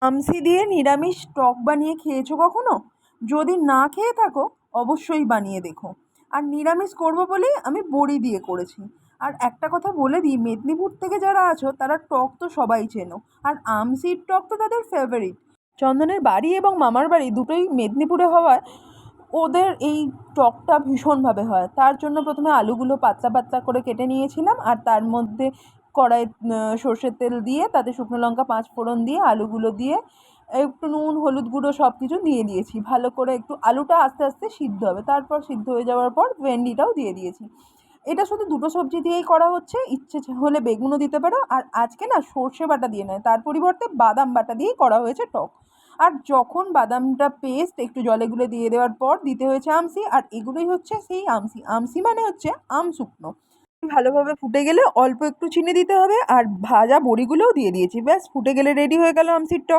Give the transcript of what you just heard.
আমসি দিয়ে নিরামিষ টক বানিয়ে খেয়েছো কখনো? যদি না খেয়ে থাকো অবশ্যই বানিয়ে দেখো। আর নিরামিষ করবো বলেই আমি বড়ি দিয়ে করেছি। আর একটা কথা বলে দিই, মেদিনীপুর থেকে যারা আছো তারা টক তো সবাই চেনো, আর আমসির টক তো তাদের ফেভারিট। চন্দনের বাড়ি এবং মামার বাড়ি দুটোই মেদিনীপুরে হওয়ায় ওদের এই টকটা ভীষণভাবে হয়। তার জন্য প্রথমে আলুগুলো পাতলা পাতলা করে কেটে নিয়েছিলাম, আর তার মধ্যে কড়াই সর্ষের তেল দিয়ে তাতে শুকনো লঙ্কা 5 ফোড়ন দিয়ে আলুগুলো দিয়ে একটু নুন হলুদ গুঁড়ো সব কিছু দিয়ে দিয়েছি। ভালো করে একটু আলুটা আস্তে আস্তে সিদ্ধ হবে, তারপর সিদ্ধ হয়ে যাওয়ার পর ভেন্ডিটাও দিয়ে দিয়েছি। এটা শুধু দুটো সবজি দিয়েই করা হচ্ছে, ইচ্ছে হলে বেগুনও দিতে পারো। আর আজকে না সর্ষে বাটা দিয়ে নয়, তার পরিবর্তে বাদাম বাটা দিয়েই করা হয়েছে টক। আর যখন বাদামটা পেস্ট একটু জলে গুলে দিয়ে দেওয়ার পর দিতে হয়েছে আমসি, আর এগুলোই হচ্ছে সেই আমসি। আমসি মানে হচ্ছে আম শুকনো। ভালোভাবে ফুটে গেলে অল্প একটু চিনি দিতে হবে, আর ভাজা বড়িগুলোও দিয়ে দিয়েছি। ব্যাস ফুটে গেলে রেডি হয়ে গেল আমসির টক।